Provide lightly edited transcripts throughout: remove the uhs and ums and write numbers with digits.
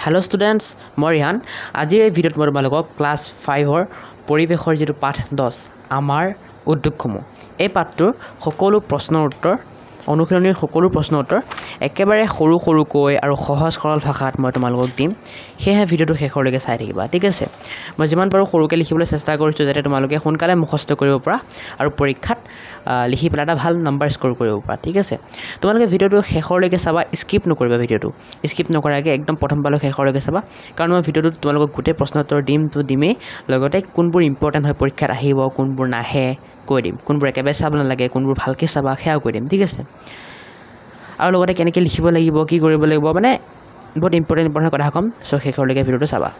Hello students, মই ৰিহান আজিৰ এই ভিডিঅ'ত মই তোমালোকক ক্লাছ 5ৰ পৰিৱেশৰ যেটো পাঠ 10 আমাৰ উদ্যোগসমূহ এই পাঠটোৰ সকলো প্ৰশ্নৰ উত্তৰ অনুশীলনীৰ সকলো প্ৰশ্নৰ উত্তৰ একেবাৰে সৰু আৰু সহজ সৰল ভাষাত মই তোমালোকক দিম হেহে ভিডিঅ'টো শেষলৈকে চাই থাকিবা ঠিক আছে মই যিমান পাৰো সৰুকৈ লিখিবলৈ চেষ্টা কৰিছো যাতে তোমালোকে সোনকালে মুখস্থ কৰিব পৰা আৰু পৰীক্ষাত লিখি পেলাই এটা ভাল নম্বৰ স্ক'ৰ কৰিব পৰা ঠিক আছে তোমালোকে ভিডিঅ'টো শেষলৈকে চাবা স্কিপ নকৰিবা ভিডিঅ'টো স্কিপ নকৰাকৈ একদম প্ৰথম পালৈ শেষলৈকে চাবা কাৰণ মই ভিডিঅ'টোত তোমালোকক গোটেই প্ৰশ্ন উত্তৰ দিমেই লগতে কোনবোৰ ইম্পৰ্টেণ্ট হয় পৰীক্ষাত আহিব কোনবোৰ নাহে কৈ দিম কোনবোৰ একেবাৰে চাব নালাগে কোনবোৰ ভালকৈ চাবা সেয়াও কৈ দিম ঠিক আছে আৰু লগতে কেনেকৈ লিখিব লাগিব কি কৰিব লাগিব মানে বহুত ইম্পৰ্টেণ্ট কথা ক'ম সো শেষলৈকে ভিডিঅ'টো চাবা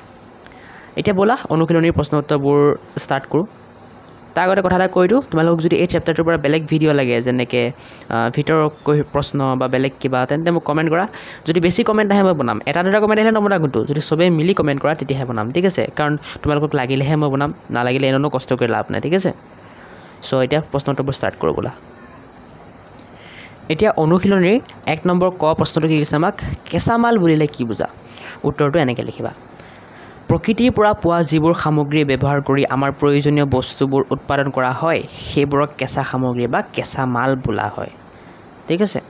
এতিয়া বলা অনুশীলনীৰ প্ৰশ্ন উত্তৰবোৰ ষ্টাৰ্ট কৰোঁ তাৰ আগতে কথা এটা কৈ দিওঁ তোমালোকক যদি এই চেপ্টাৰটোৰ পৰা বেলেগ ভিডিঅ' লাগে যেনেকৈ ভিতৰৰ প্ৰশ্ন বা বেলেগ কিবা তেন্তে মোক কমেণ্ট কৰা যদি বেছি কমেণ্ট আহে মই বনাম এটা দুটা কমেণ্ট আহিলে নবনাওঁ কিন্তু যদি চবেই মিলি কমেণ্ট কৰা তেতিয়াহে বনাম ঠিক আছে কাৰণ তোমালোকক লাগিলেহে মই বনাম নালাগিলে এনেও কষ্ট কৰি লাভ নাই ঠিক আছে সো এতিয়া প্ৰশ্ন উত্তৰবোৰ ষ্টাৰ্ট কৰোঁ বলা এতিয়া অনুশীলনীৰ 1 নম্বৰ ক প্ৰশ্নটো কি কৈছে আমাক কেঁচা মাল বুলিলে কি বুজা উত্তৰটো এনেকৈ লিখিবা প্ৰকৃতিৰ পৰা পোৱা যিবোৰ সামগ্ৰী ব্যৱহাৰ কৰি আমাৰ প্ৰয়োজনীয় বস্তুবোৰ উৎপাদন কৰা হয় সেইবোৰক কেঁচা সামগ্ৰী বা কেঁচা মাল বোলা হয় ঠিক আছে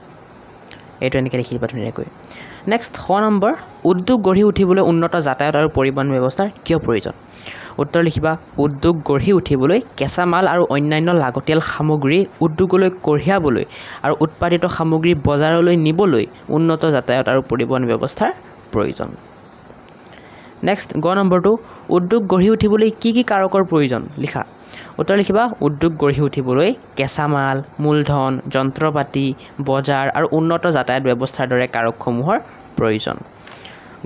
এইটো এনেকৈ লিখিবা ধুনীয়াকৈ নেক্সট খ নম্বৰ উদ্যোগ গঢ়ি উঠিবলৈ উন্নত যাতায়াত আৰু পৰিবহণ ব্যৱস্থাৰ কিয় প্ৰয়োজন উত্তৰ লিখিবা উদ্যোগ গঢ়ি উঠিবলৈ কেঁচা মাল আৰু অন্যান্য লাগতিয়াল সামগ্ৰী উদ্যোগলৈ কঢ়িয়াবলৈ আৰু উৎপাদিত সামগ্ৰী বজাৰলৈ নিবলৈ উন্নত যাতায়াত আৰু পৰিবহণ ব্যৱস্থাৰ প্ৰয়োজন নেক্সট গ নম্বৰটো উদ্যোগ গঢ়ি উঠিবলৈ কি কাৰকৰ প্ৰয়োজন লিখা উত্তৰ লিখিবা উদ্যোগ গঢ়ি উঠিবলৈ কেঁচা মাল মূলধন যন্ত্ৰপাতি বজাৰ আৰু উন্নত যাতায়াত ব্যৱস্থাৰ দৰে কাৰকসমূহৰ প্ৰয়োজন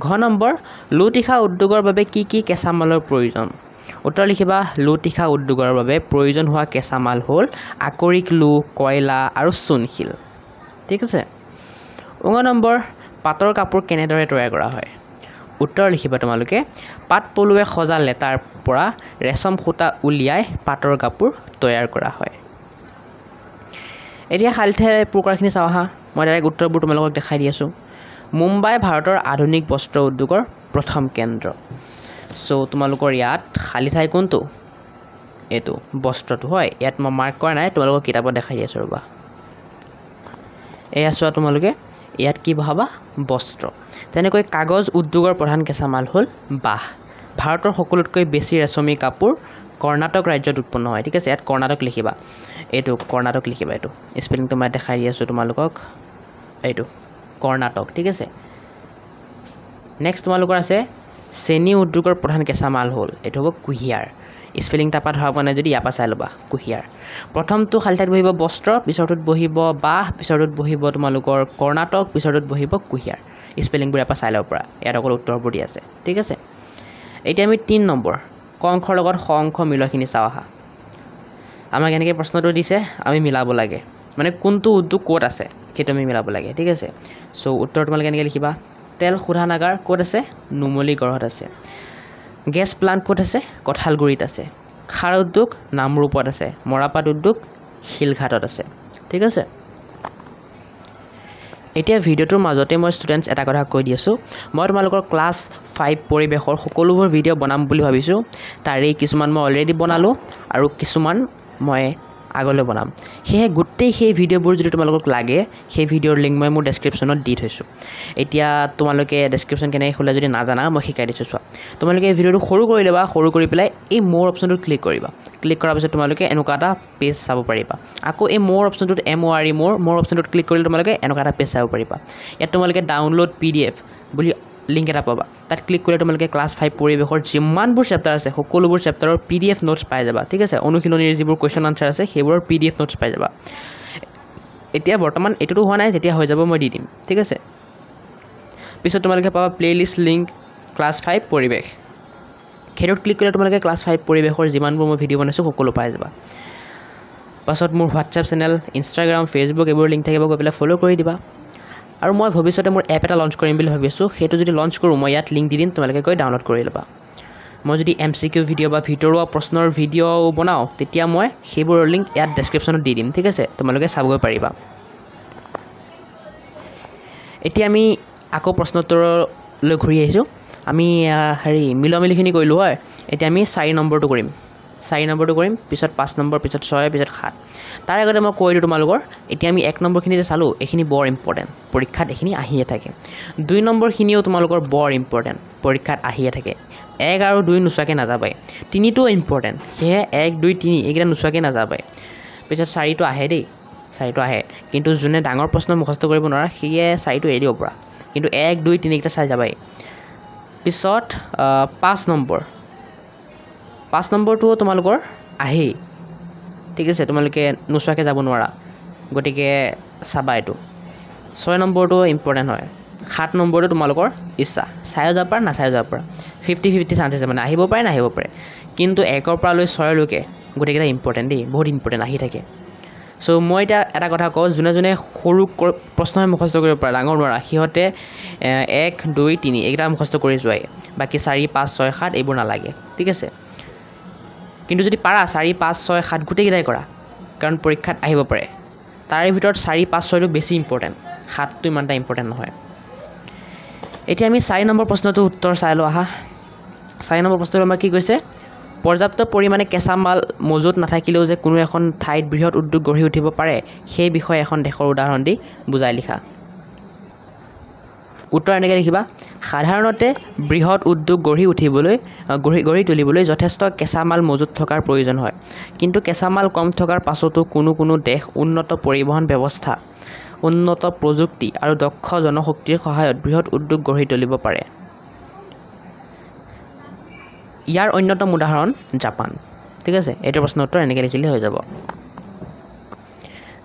ঘ নম্বৰ লুটিখা উদ্যোগৰ বাবে কি কেঁচা মালৰ প্ৰয়োজন উত্তৰ লিখিবা লুটিখা উদ্যোগৰ বাবে প্ৰয়োজন হোৱা কেঁচা মাল হ'ল আকৰিক লো কয়লা আৰু চূণশিল ঠিক আছে ঙ নম্বৰ পাটৰ কাপোৰ কেনেদৰে তৈয়াৰ কৰা হয় উত্তৰ লিখিবা তোমালোকে পাট পলুৱে সজা লেটাৰ পৰা ৰেচম সূতা উলিয়াই পাটৰ কাপোৰ তৈয়াৰ কৰা হয় এতিয়া খালিতে প্ৰকাৰখিনি চাওঁ আহা মই ডাইৰেক্ট উত্তৰবোৰ তোমালোকক দেখাই দি আছোঁ মুম্বাই ভাৰতৰ আধুনিক বস্ত্ৰ উদ্যোগৰ প্ৰথম কেন্দ্ৰ সো তোমালোকৰ ইয়াত খালি ঠাই কোনটো এইটো বস্ত্ৰটো হয় ইয়াত মই মাৰ্ক কৰা নাই তোমালোকক কিতাপত দেখাই দি আছোঁ ৰ'বা এয়া চোৱা তোমালোকে ইয়াত কি বহাবা বস্ত্ৰ তেনেকৈ কাগজ উদ্যোগৰ প্ৰধান কেঁচা মাল হ'ল বাঁহ ভাৰতৰ সকলোতকৈ বেছি ৰেচমী কাপোৰ কৰ্ণাটক ৰাজ্যত উৎপন্ন হয় ঠিক আছে ইয়াত কৰ্ণাটক লিখিবা এইটো কৰ্ণাটক লিখিবা এইটো স্পেলিংটো মই দেখাই দি আছোঁ তোমালোকক এইটো কৰ্ণাটক ঠিক আছে নেক্সট তোমালোকৰ আছে চেনি উদ্যোগৰ প্ৰধান কেঁচা মাল হ'ল এইটো হ'ব কুঁহিয়াৰ স্পেলিং তাপা ধৰা পোৱা নাই যদি ইয়াৰ পৰা চাই ল'বা কুঁহিয়াৰ প্ৰথমটো খালি ঠাইত বহিব বস্ত্ৰ পিছৰটোত বহিব বাঁহ পিছৰটোত বহিব তোমালোকৰ কৰ্ণাটক পিছৰটোত বহিব কুঁহিয়াৰ স্পেলিংবোৰ ইয়াৰ পৰা চাই ল'ব পৰা ইয়াত অকল উত্তৰবোৰ দি আছে ঠিক আছে এতিয়া আমি 3 নম্বৰ ক অংশৰ লগত খ অংশ মিলখিনি চাওঁ আহা আমাক এনেকৈ প্ৰশ্নটো দিছে আমি মিলাব লাগে মানে কোনটো উদ্যোগ ক'ত আছে সেইটো আমি মিলাব লাগে ঠিক আছে সো উত্তৰ তোমালোকে এনেকৈ লিখিবা তেল শোধনাগাৰ ক'ত আছে নুমলীগড়ত আছে গেছ প্লাণ্ট ক'ত আছে কঁঠালগুৰিত আছে খাৰ উদ্যোগ নামৰূপত আছে মৰাপাট উদ্যোগ শিলঘাটত আছে ঠিক আছে এতিয়া ভিডিঅ'টোৰ মাজতে মই ষ্টুডেণ্টছ এটা কথা কৈ দি আছোঁ মই তোমালোকৰ ক্লাছ 5 পৰিৱেশৰ সকলোবোৰ ভিডিঅ' বনাম বুলি ভাবিছোঁ তাৰে কিছুমান মই অলৰেডি বনালোঁ আৰু কিছুমান মই আগলৈ বনাম সেয়ে গোটেই সেই ভিডিঅ'বোৰ যদি তোমালোকক লাগে সেই ভিডিঅ'ৰ লিংক মই মোৰ ডেছক্ৰিপশ্যনত দি থৈছোঁ এতিয়া তোমালোকে ডেছক্ৰিপশ্যন কেনেকৈ খোলে যদি নাজানা মই শিকাই দিছোঁ চোৱা তোমালোকে এই ভিডিঅ'টো সৰু কৰি ল'বা সৰু কৰি পেলাই এই মোৰ অপশ্যনটোত ক্লিক কৰিবা ক্লিক কৰাৰ পিছত তোমালোকে এনেকুৱা এটা পেজ চাব পাৰিবা আকৌ এই মোৰ অপশ্যনটোত MORE মোৰ অপশ্যনটোত ক্লিক কৰিলে তোমালোকে এনেকুৱা এটা পেজ চাব পাৰিবা ইয়াত তোমালোকে ডাউনলোড PDF বুলি লিংক এটা পাবা তাত ক্লিক কৰিলে তোমালোকে ক্লাছ 5 পৰিৱেশৰ যিমানবোৰ চেপ্টাৰ আছে সকলোবোৰ চেপ্টাৰৰ PDF নোটছ পাই যাবা ঠিক আছে অনুশীলনীৰ যিবোৰ কুৱেশ্যন আনচাৰ আছে সেইবোৰৰ PDF নোটছ পাই যাবা এতিয়া বৰ্তমান এইটোতো হোৱা নাই যেতিয়া হৈ যাব মই দি দিম ঠিক আছে পিছত তোমালোকে পাবা প্লেলিষ্ট লিংক ক্লাছ 5 পৰিৱেশ সেইটোত ক্লিক কৰিলে তোমালোকে ক্লাছ 5 পৰিৱেশৰ যিমানবোৰ মই ভিডিঅ' বনাইছোঁ সকলো পাই যাবা পাছত মোৰ হোৱাটছআপ চেনেল ইনষ্টাগ্ৰাম ফেচবুক এইবোৰ লিংক থাকিব গৈ পেলাই ফ'ল' কৰি দিবা আৰু মই ভৱিষ্যতে মোৰ এপ এটা লঞ্চ কৰিম বুলি ভাবিছোঁ সেইটো যদি লঞ্চ কৰোঁ মই ইয়াত লিংক দি দিম তোমালোকে গৈ ডাউনলোড কৰি ল'বা মই যদি MCQ ভিডিঅ' বা ভিতৰুৱা প্ৰশ্নৰ ভিডিঅ' বনাওঁ তেতিয়া মই সেইবোৰৰ লিংক ইয়াত ডেছক্ৰিপশ্যনত দি দিম ঠিক আছে তোমালোকে চাবগৈ পাৰিবা এতিয়া আমি আকৌ প্ৰশ্নোত্তৰৰ লৈ ঘূৰি আহিছোঁ আমি হেৰি মিলমিলিখিনি কৰিলোঁ হয় এতিয়া আমি 4 নম্বৰটো কৰিম 4 নম্বৰটো কৰিম পিছত 5 নম্বৰ পিছত 6 পিছত 7 তাৰ আগতে মই কৈ দিওঁ তোমালোকৰ এতিয়া আমি 1 নম্বৰখিনি যে চালোঁ এইখিনি বৰ ইম্পৰ্টেণ্ট পৰীক্ষাত এইখিনি আহিয়ে থাকে 2 নম্বৰখিনিও তোমালোকৰ বৰ ইম্পৰ্টেণ্ট পৰীক্ষাত আহিয়ে থাকে 1 আৰু 2 নোচোৱাকৈ নাযাবাই 3টো ইম্পৰ্টেণ্ট সেয়ে 1 2 3 এইকেইটা নোচোৱাকৈ নাযাবাই পিছত 4টো আহে দেই 4টো আহে কিন্তু যোনে ডাঙৰ প্ৰশ্ন মুখস্থ কৰিব নোৱাৰা সেয়ে 4টো এৰি দিব পৰা কিন্তু 1 2 3 কেইটা চাই যাবাই পিছত 5 নম্বৰটো তোমালোকৰ আহেই ঠিক আছে তোমালোকে নোচোৱাকৈ যাব নোৱাৰা গতিকে চাবা এইটো 6 নম্বৰটো ইম্পৰ্টেণ্ট হয় 7 নম্বৰটো তোমালোকৰ ইচ্ছা চাইও যাব পাৰা নাচাইও যাব পাৰা 50-50 চান্স আছে মানে আহিব পাৰে নাহিব পাৰে কিন্তু 1ৰ পৰা লৈ 6লৈকে গোটেইকেইটা ইম্পৰ্টেণ্ট দেই বহুত ইম্পৰ্টেণ্ট আহি থাকে চ' মই এতিয়া এটা কথা কওঁ যোনে যোনে সৰু প্ৰশ্নহে মুখস্থ কৰিব পাৰে ডাঙৰ নোৱাৰা সিহঁতে 1 2 3 এইকেইটা মুখস্থ কৰি যোৱাই বাকী 4 5 6 7 এইবোৰ নালাগে ঠিক আছে কিন্তু যদি পাৰা 4 5 6 7 গোটেইকেইটাই কৰা কাৰণ পৰীক্ষাত আহিব পাৰে তাৰে ভিতৰত 4 5 6টো বেছি ইম্পৰ্টেণ্ট 7টো ইমান এটা ইম্পৰ্টেণ্ট নহয় এতিয়া আমি 4 নম্বৰ প্ৰশ্নটোৰ উত্তৰ চাই লওঁ আহা 4 নম্বৰ প্ৰশ্নটো আমাৰ কি কৈছে পৰ্যাপ্ত পৰিমাণে কেঁচা মাল মজুত নাথাকিলেও যে কোনো এখন ঠাইত বৃহৎ উদ্যোগ গঢ়ি উঠিব পাৰে সেই বিষয়ে এখন দেশৰ উদাহৰণ দি বুজাই লিখা উত্তৰ এনেকৈ লিখিবা সাধাৰণতে বৃহৎ উদ্যোগ গঢ়ি তুলিবলৈ যথেষ্ট কেঁচা মাল মজুত থকাৰ প্ৰয়োজন হয় কিন্তু কেঁচা মাল কম থকাৰ পাছতো কোনো দেশ উন্নত পৰিবহণ ব্যৱস্থা উন্নত প্ৰযুক্তি আৰু দক্ষ জনশক্তিৰ সহায়ত বৃহৎ উদ্যোগ গঢ়ি তুলিব পাৰে ইয়াৰ অন্যতম উদাহৰণ জাপান ঠিক আছে এইটো প্ৰশ্নৰ উত্তৰ এনেকৈ লিখিলে হৈ যাব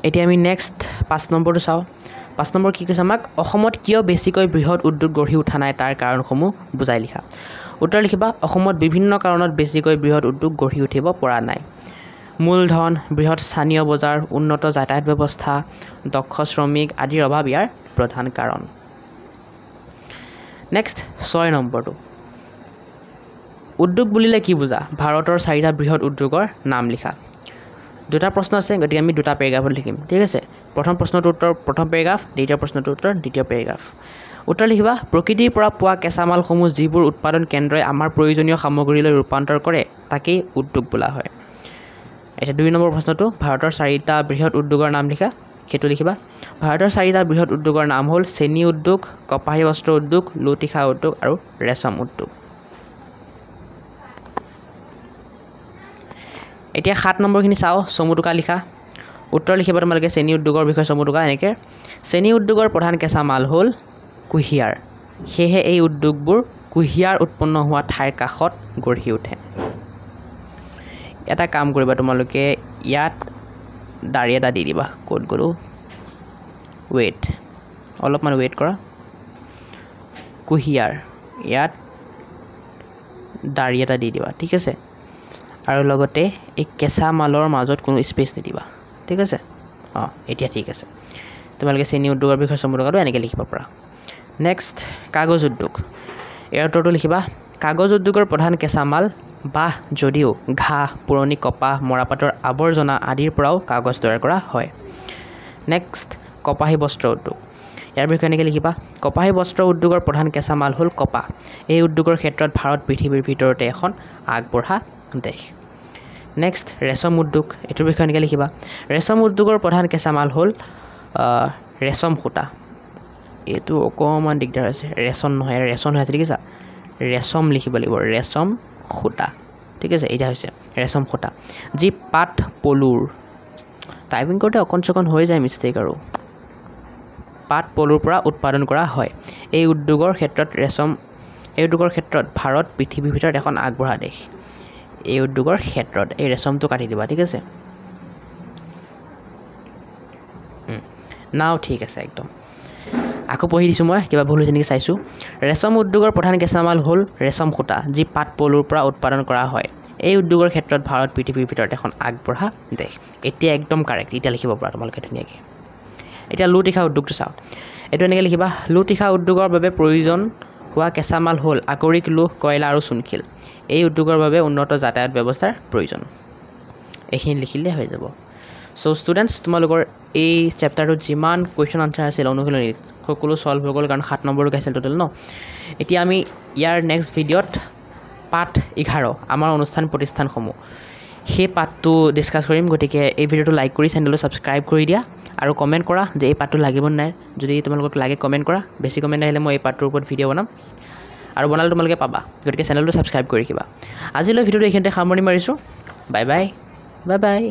এতিয়া আমি নেক্সট 5 নম্বৰটো চাওঁ 5 নম্বৰ কি কৈছে আমাক অসমত কিয় বেছিকৈ বৃহৎ উদ্যোগ গঢ়ি উঠা নাই তাৰ কাৰণসমূহ বুজাই লিখা উত্তৰ লিখিবা অসমত বিভিন্ন কাৰণত বেছিকৈ বৃহৎ উদ্যোগ গঢ়ি উঠিব পৰা নাই মূলধন বৃহৎ স্থানীয় বজাৰ উন্নত যাতায়াত ব্যৱস্থা দক্ষ শ্ৰমিক আদিৰ অভাৱ ইয়াৰ প্ৰধান কাৰণ নেক্সট 6 নম্বৰটো উদ্যোগ বুলিলে কি বুজা ভাৰতৰ 4টা বৃহৎ উদ্যোগৰ নাম লিখা দুটা প্ৰশ্ন আছে গতিকে আমি দুটা পেৰাগ্ৰাফত লিখিম ঠিক আছে প্ৰথম প্ৰশ্নটোৰ উত্তৰ প্ৰথম পেৰাগ্ৰাফ দ্বিতীয় প্ৰশ্নটোৰ উত্তৰ দ্বিতীয় পেৰাগ্ৰাফ উত্তৰ লিখিবা প্ৰকৃতিৰ পৰা পোৱা কেঁচা মালসমূহ যিবোৰ উৎপাদন কেন্দ্ৰই আমাৰ প্ৰয়োজনীয় সামগ্ৰীলৈ ৰূপান্তৰ কৰে তাকেই উদ্যোগ বোলা হয় এতিয়া 2 নম্বৰ প্ৰশ্নটো ভাৰতৰ 4টা বৃহৎ উদ্যোগৰ নাম লিখা সেইটো লিখিবা ভাৰতৰ 4টা বৃহৎ উদ্যোগৰ নাম হ'ল চেনি উদ্যোগ কপাহী বস্ত্ৰ উদ্যোগ লুটিখা উদ্যোগ আৰু ৰেচম উদ্যোগ এতিয়া 7 নম্বৰখিনি চাওঁ চমুটোকা লিখা উত্তৰ লিখিবা তোমালোকে চেনি উদ্যোগৰ বিষয়ে চমুটোকা এনেকৈ চেনি উদ্যোগৰ প্ৰধান কেঁচা মাল হ'ল কুঁহিয়াৰ সেয়েহে এই উদ্যোগবোৰ কুঁহিয়াৰ উৎপন্ন হোৱা ঠাইৰ কাষত গঢ়ি উঠে এটা কাম কৰিবা তোমালোকে ইয়াত দাড়ি এটা দি দিবা ক'ত গ'লো ৱেইট অলপমান ৱেইট কৰা কুঁহিয়াৰ ইয়াত দাড়ি এটা দি দিবা ঠিক আছে আৰু লগতে এই কেঁচা মালৰ মাজত কোনো স্পেচ নিদিবা ঠিক আছে এতিয়া ঠিক আছে তোমালোকে চেনি উদ্যোগৰ বিষয়ে চমুটোকাটো এনেকৈ লিখিব পাৰা নেক্সট কাগজ উদ্যোগ ইয়াৰ উত্তৰটো লিখিবা কাগজ উদ্যোগৰ প্ৰধান কেঁচা মাল বাঁহ যদিও ঘাঁহ পুৰণি কপাহ মৰাপাতৰ আৱৰ্জনা আদিৰ পৰাও কাগজ তৈয়াৰ কৰা হয় নেক্সট কপাহী বস্ত্ৰ উদ্যোগ ইয়াৰ বিষয়ে এনেকৈ লিখিবা কপাহী বস্ত্ৰ উদ্যোগৰ প্ৰধান কেঁচা মাল হ'ল কপাহ এই উদ্যোগৰ ক্ষেত্ৰত ভাৰত পৃথিৱীৰ ভিতৰতে এখন আগবঢ়া দেশ নেক্সট ৰেচম উদ্যোগ এইটোৰ বিষয়ে এনেকৈ লিখিবা ৰেচম উদ্যোগৰ প্ৰধান কেঁচা মাল হ'ল ৰেচম সূতা এইটো অকণমান দিগদাৰ হৈছে ৰেচন নহয় ৰেচন হৈ আছে ঠিক আছে ৰেচম লিখিব লাগিব ৰেচম সূতা ঠিক আছে এতিয়া হৈছে ৰেচম সূতা যি পাট পলুৰ টাইপিং কৰোঁতে অকণ চকণ হৈ যায় মিষ্টেক আৰু পাট পলুৰ পৰা উৎপাদন কৰা হয় এই উদ্যোগৰ ক্ষেত্ৰত ভাৰত পৃথিৱীৰ ভিতৰত এখন আগবঢ়া দেশ এই উদ্যোগৰ ক্ষেত্ৰত এই ৰেচমটো কাটি দিবা ঠিক আছে নাও ঠিক আছে একদম আকৌ পঢ়ি দিছোঁ মই কিবা ভুল হৈছে নেকি চাইছোঁ ৰেচম উদ্যোগৰ প্ৰধান কেঁচা মাল হ'ল ৰেচম সূতা যি পাট পলুৰ পৰা উৎপাদন কৰা হয় এই উদ্যোগৰ ক্ষেত্ৰত ভাৰত পৃথিৱীৰ ভিতৰত এখন আগবঢ়া দেশ এতিয়া একদম কাৰেক্ট এতিয়া লিখিব পৰা তোমালোকে ধুনীয়াকৈ এতিয়া লুটিখা উদ্যোগটো চাওঁ এইটো এনেকৈ লিখিবা লুটিখা উদ্যোগৰ বাবে প্ৰয়োজন হোৱা কেঁচা মাল হ'ল আকৰিক লোহ কয়লা আৰু চূণশিল এই উদ্যোগৰ বাবে উন্নত যাতায়াত ব্যৱস্থাৰ প্ৰয়োজন এইখিনি লিখিলে হৈ যাব চ' ষ্টুডেণ্টছ তোমালোকৰ এই চেপ্টাৰটোত যিমান কুৱেশ্যন আনচাৰ আছিল অনুশীলনীত সকলো ছল্ভ হৈ গ'ল কাৰণ 7 নম্বৰলৈকে আছিল টোটেল ন এতিয়া আমি ইয়াৰ নেক্সট ভিডিঅ'ত পাঠ 11 আমাৰ অনুষ্ঠান প্ৰতিষ্ঠানসমূহ সেই পাঠটো ডিছকাছ কৰিম গতিকে এই ভিডিঅ'টো লাইক কৰি চেনেলটো ছাবস্ক্ৰাইব কৰি দিয়া আৰু কমেণ্ট কৰা যে এই পাঠটো লাগিব নাই যদি তোমালোকক লাগে কমেণ্ট কৰা বেছি কমেণ্ট আহিলে মই এই পাঠটোৰ ওপৰত ভিডিঅ' বনাম আৰু বনালে তোমালোকে পাবা গতিকে চেনেলটো ছাবস্ক্ৰাইব কৰি ৰাখিবা আজিলৈ ভিডিঅ'টো এইখিনিতে সামৰণি মাৰিছোঁ বাই বাই বাই বাই